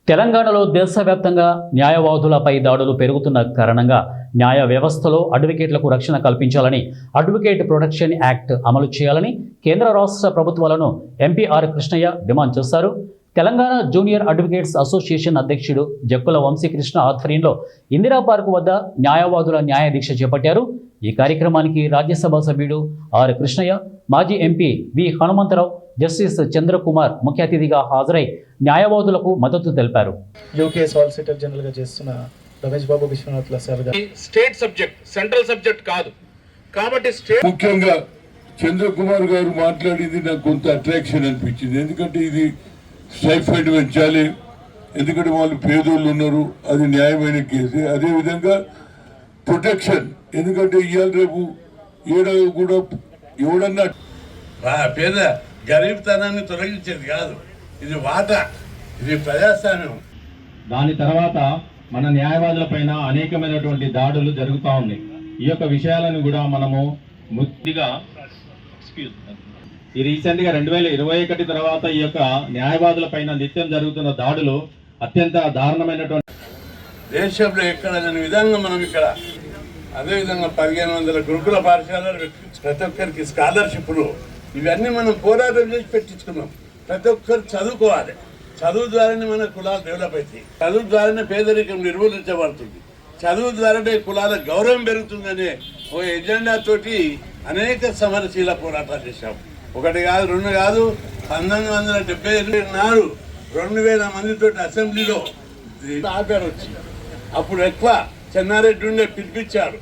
తెలంగాణలో దేశవ్యాప్తంగా న్యాయవాదులపై దాడులు పెరుగుతున్న కారణంగా న్యాయ వ్యవస్థలో అడ్వకేట్లకు రక్షణ కల్పించాలని అడ్వకేట్ ప్రొటెక్షన్ యాక్ట్ అమలు చేయాలని కేంద్ర రాష్ట్ర ప్రభుత్వాలను ఎంపీ ఆర్ కృష్ణయ్య డిమాండ్ చేశారు. తెలంగాణ జూనియర్ అడ్వకేట్స్ అసోసియేషన్ అధ్యక్షుడు జక్కుల వంశీకృష్ణ ఆధ్వర్యంలో ఇందిరా పార్కు వద్ద న్యాయవాదుల న్యాయ దీక్ష చేపట్టారు. ఈ కార్యక్రమానికి రాజ్యసభ సభ్యుడు ఆర్ కృష్ణయ్య, మాజీ MP V Hanumantha Rao, justice Chandrakumar ముఖ్య అతిథిగా హాజరై న్యాయవాదులకు మద్దతు తెలిపారు. యూకే సాలిసిటర్ జనరల్ గా చేస్తున్న రమేష్ బాబు విశ్వనాథ్ సార్ గారు స్టేట్ సబ్జెక్ట్, సెంట్రల్ సబ్జెక్ట్ కాదు కాబట్టి స్టేట్ ముఖ్యంగా చంద్రకుమార్ గారు మాట్లాడింది నాకు కొంత అట్రాక్షన్ అనిపించింది. ఎందుకంటే ఇది స్టైఫండ్ పెంచాలి, ఎందుకంటే వాళ్ళు పేదోళ్ళు ఉన్నారు, అది న్యాయమైన కేసు. అదేవిధంగా ప్రొటెక్షన్, ఎందుకంటే ఇవాళ రేపు ఏడవ కూడా ఎవడన్నా పేద గరీబ్తనాన్ని తొలగించేది కాదు, ఇది వాటా, ఇది ప్రజాస్వామ్యం. దాని తర్వాత మన న్యాయవాదుల పైన అనేకమైనటువంటి దాడులు జరుగుతూ ఉన్నాయి. ఈ యొక్క విషయాలను కూడా మనము ముద్దుగా ఈ రీసెంట్గా 2021 తర్వాత ఈ యొక్క న్యాయవాదుల పైన నిత్యం జరుగుతున్న దాడులు అత్యంత దారుణమైనటువంటి దేశంలో ఎక్కడ లేని విధంగా మనం ఇక్కడ అదేవిధంగా 1500 గురుకుల పాఠశాలలు, ప్రతి ఒక్కరికి స్కాలర్షిప్లు, ఇవన్నీ మనం పోరాటం చేసి పెట్టించుకున్నాం. ప్రతి ఒక్కరు చదువుకోవాలి, చదువు ద్వారానే మన కులాలు డెవలప్ అవుతాయి, చదువు ద్వారానే పేదరికం నిర్మూలించబడుతుంది, చదువు ద్వారానే కులాల గౌరవం పెరుగుతుందనే ఓ ఎజెండా తోటి అనేక సమరశీల పోరాటాలు చేశాం. ఒకటి కాదు, రెండు కాదు, 1978 నాడు 2000 మందితో అసెంబ్లీలో ఆపారు వచ్చి. అప్పుడు ఎక్కువ చెన్నారెడ్డి ఉండే పిలిపించాడు.